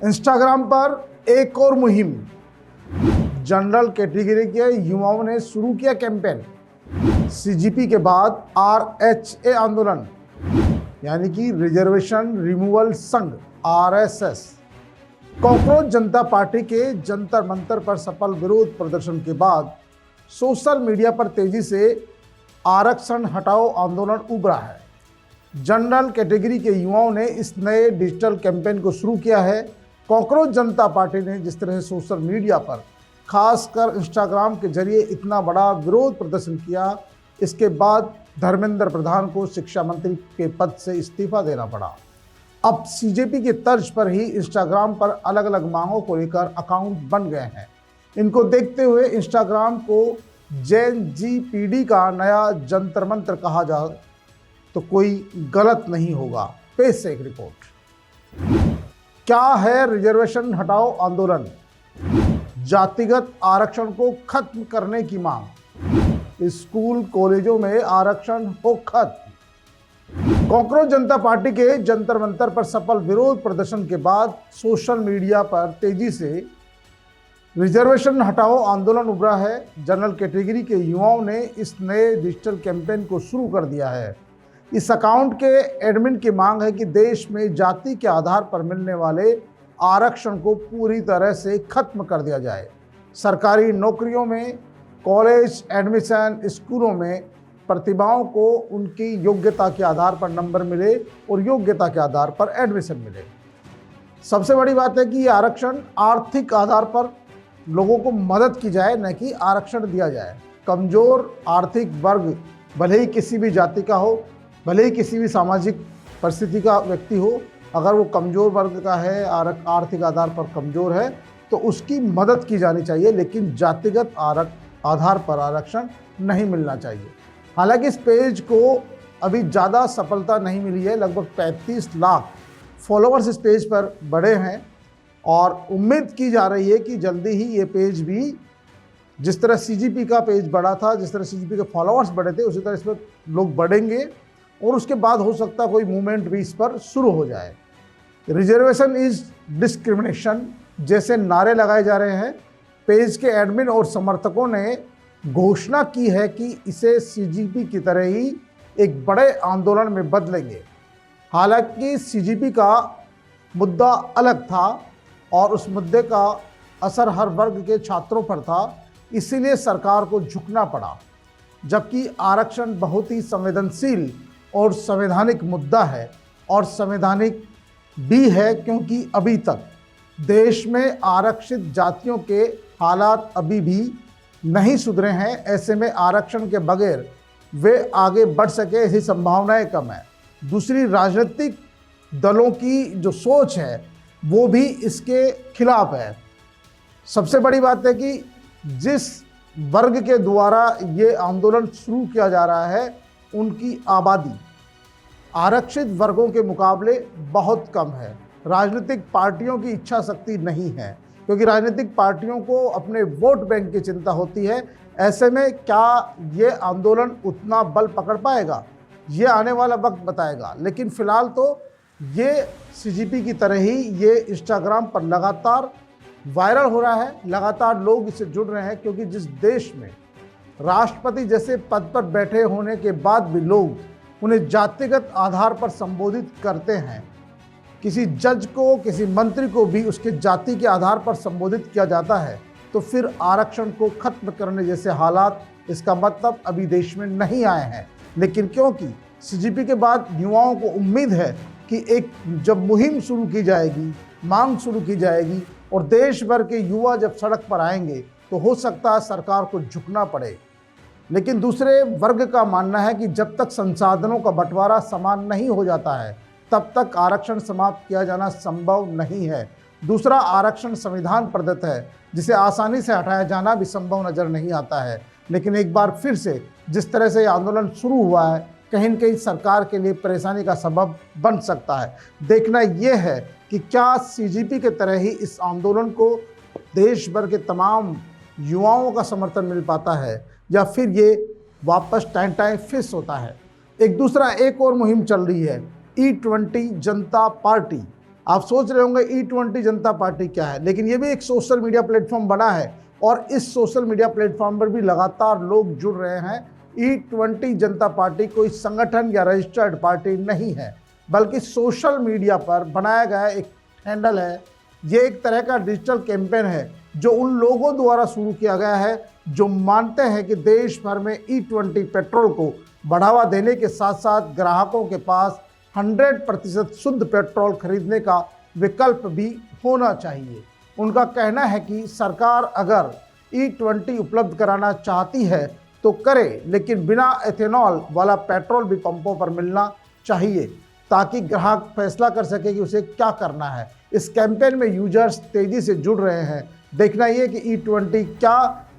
Instagram पर एक और मुहिम, जनरल कैटेगरी के युवाओं ने शुरू किया कैंपेन। सीजीपी के बाद आरएचए आंदोलन यानी कि रिजर्वेशन रिमूवल संघ आरएसएस, कॉकरोच जनता पार्टी के जंतर मंतर पर सफल विरोध प्रदर्शन के बाद सोशल मीडिया पर तेजी से आरक्षण हटाओ आंदोलन उभरा है। जनरल कैटेगरी के युवाओं ने इस नए डिजिटल कैंपेन को शुरू किया है। कॉकरोच जनता पार्टी ने जिस तरह से सोशल मीडिया पर खासकर इंस्टाग्राम के जरिए इतना बड़ा विरोध प्रदर्शन किया, इसके बाद धर्मेंद्र प्रधान को शिक्षा मंत्री के पद से इस्तीफा देना पड़ा। अब सीजेपी की तर्ज पर ही इंस्टाग्राम पर अलग अलग मांगों को लेकर अकाउंट बन गए हैं। इनको देखते हुए इंस्टाग्राम को जेन जी पीढ़ी का नया जंतर मंत्र कहा जाए तो कोई गलत नहीं होगा। पेश से एक रिपोर्ट। क्या है रिजर्वेशन हटाओ आंदोलन? जातिगत आरक्षण को खत्म करने की मांग, स्कूल कॉलेजों में आरक्षण हो खत्म। कॉकरोच जनता पार्टी के जंतर मंतर पर सफल विरोध प्रदर्शन के बाद सोशल मीडिया पर तेजी से रिजर्वेशन हटाओ आंदोलन उभरा है। जनरल कैटेगरी के युवाओं ने इस नए डिजिटल कैंपेन को शुरू कर दिया है। इस अकाउंट के एडमिन की मांग है कि देश में जाति के आधार पर मिलने वाले आरक्षण को पूरी तरह से खत्म कर दिया जाए। सरकारी नौकरियों में, कॉलेज एडमिशन, स्कूलों में प्रतिभाओं को उनकी योग्यता के आधार पर नंबर मिले और योग्यता के आधार पर एडमिशन मिले। सबसे बड़ी बात है कि ये आरक्षण आर्थिक आधार पर लोगों को मदद की जाए, न कि आरक्षण दिया जाए। कमज़ोर आर्थिक वर्ग, भले ही किसी भी जाति का हो, भले ही किसी भी सामाजिक परिस्थिति का व्यक्ति हो, अगर वो कमज़ोर वर्ग का है, आर्थिक आधार पर कमज़ोर है, तो उसकी मदद की जानी चाहिए, लेकिन जातिगत आधार पर आरक्षण नहीं मिलना चाहिए। हालांकि इस पेज को अभी ज़्यादा सफलता नहीं मिली है। लगभग 35 लाख फॉलोअर्स इस पेज पर बढ़े हैं और उम्मीद की जा रही है कि जल्दी ही ये पेज भी, जिस तरह सीजीपी का पेज बढ़ा था, जिस तरह सीजीपी के फॉलोअर्स बढ़े थे, उसी तरह इस पर लोग बढ़ेंगे और उसके बाद हो सकता कोई मूवमेंट भी इस पर शुरू हो जाए। रिजर्वेशन इज डिस्क्रिमिनेशन जैसे नारे लगाए जा रहे हैं। पेज के एडमिन और समर्थकों ने घोषणा की है कि इसे सीजीपी की तरह ही एक बड़े आंदोलन में बदलेंगे। हालांकि सीजीपी का मुद्दा अलग था और उस मुद्दे का असर हर वर्ग के छात्रों पर था, इसीलिए सरकार को झुकना पड़ा। जबकि आरक्षण बहुत ही संवेदनशील और संवैधानिक मुद्दा है, और संवैधानिक भी है क्योंकि अभी तक देश में आरक्षित जातियों के हालात अभी भी नहीं सुधरे हैं। ऐसे में आरक्षण के बगैर वे आगे बढ़ सके, ऐसी संभावनाएं कम है। दूसरी, राजनीतिक दलों की जो सोच है वो भी इसके खिलाफ है। सबसे बड़ी बात है कि जिस वर्ग के द्वारा ये आंदोलन शुरू किया जा रहा है, उनकी आबादी आरक्षित वर्गों के मुकाबले बहुत कम है। राजनीतिक पार्टियों की इच्छा शक्ति नहीं है, क्योंकि राजनीतिक पार्टियों को अपने वोट बैंक की चिंता होती है। ऐसे में क्या ये आंदोलन उतना बल पकड़ पाएगा, ये आने वाला वक्त बताएगा। लेकिन फिलहाल तो ये सीजीपी की तरह ही ये इंस्टाग्राम पर लगातार वायरल हो रहा है, लगातार लोग इससे जुड़ रहे हैं। क्योंकि जिस देश में राष्ट्रपति जैसे पद पर बैठे होने के बाद भी लोग उन्हें जातिगत आधार पर संबोधित करते हैं, किसी जज को, किसी मंत्री को भी उसके जाति के आधार पर संबोधित किया जाता है, तो फिर आरक्षण को खत्म करने जैसे हालात, इसका मतलब अभी देश में नहीं आए हैं। लेकिन क्योंकि सीजीपी के बाद युवाओं को उम्मीद है कि एक जब मुहिम शुरू की जाएगी, मांग शुरू की जाएगी और देश भर के युवा जब सड़क पर आएंगे, तो हो सकता है सरकार को झुकना पड़े। लेकिन दूसरे वर्ग का मानना है कि जब तक संसाधनों का बंटवारा समान नहीं हो जाता है, तब तक आरक्षण समाप्त किया जाना संभव नहीं है। दूसरा, आरक्षण संविधान प्रदत्त है, जिसे आसानी से हटाया जाना भी संभव नजर नहीं आता है। लेकिन एक बार फिर से जिस तरह से ये आंदोलन शुरू हुआ है, कहीं न कहीं सरकार के लिए परेशानी का सबब बन सकता है। देखना यह है कि क्या सीजीपी के तरह ही इस आंदोलन को देश भर के तमाम युवाओं का समर्थन मिल पाता है, या फिर ये वापस टाइम फिस होता है। एक और मुहिम चल रही है, E20 जनता पार्टी। आप सोच रहे होंगे E20 जनता पार्टी क्या है, लेकिन ये भी एक सोशल मीडिया प्लेटफॉर्म बना है और इस सोशल मीडिया प्लेटफॉर्म पर भी लगातार लोग जुड़ रहे हैं। E20 जनता पार्टी कोई संगठन या रजिस्टर्ड पार्टी नहीं है, बल्कि सोशल मीडिया पर बनाया गया एक हैंडल है। ये एक तरह का डिजिटल कैंपेन है जो उन लोगों द्वारा शुरू किया गया है जो मानते हैं कि देश भर में E20 पेट्रोल को बढ़ावा देने के साथ साथ ग्राहकों के पास 100% शुद्ध पेट्रोल खरीदने का विकल्प भी होना चाहिए। उनका कहना है कि सरकार अगर E20 उपलब्ध कराना चाहती है तो करे, लेकिन बिना एथेनॉल वाला पेट्रोल भी पंपों पर मिलना चाहिए ताकि ग्राहक फैसला कर सके कि उसे क्या करना है। इस कैंपेन में यूजर्स तेजी से जुड़ रहे हैं। देखना ये कि E20 क्या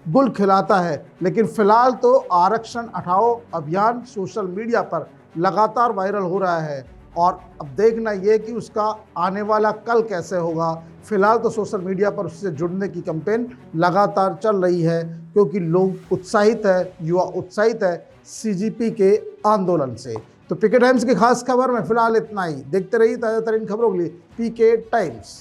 गुल खिलाता है, लेकिन फिलहाल तो आरक्षण हटाओ अभियान सोशल मीडिया पर लगातार वायरल हो रहा है और अब देखना ये कि उसका आने वाला कल कैसे होगा। फिलहाल तो सोशल मीडिया पर उससे जुड़ने की कैंपेन लगातार चल रही है क्योंकि लोग उत्साहित है, युवा उत्साहित है CGP के आंदोलन से। तो पीके टाइम्स की खास खबर में फिलहाल इतना ही। देखते रहिए ताज़ा तरीन खबरों के लिए पीके टाइम्स।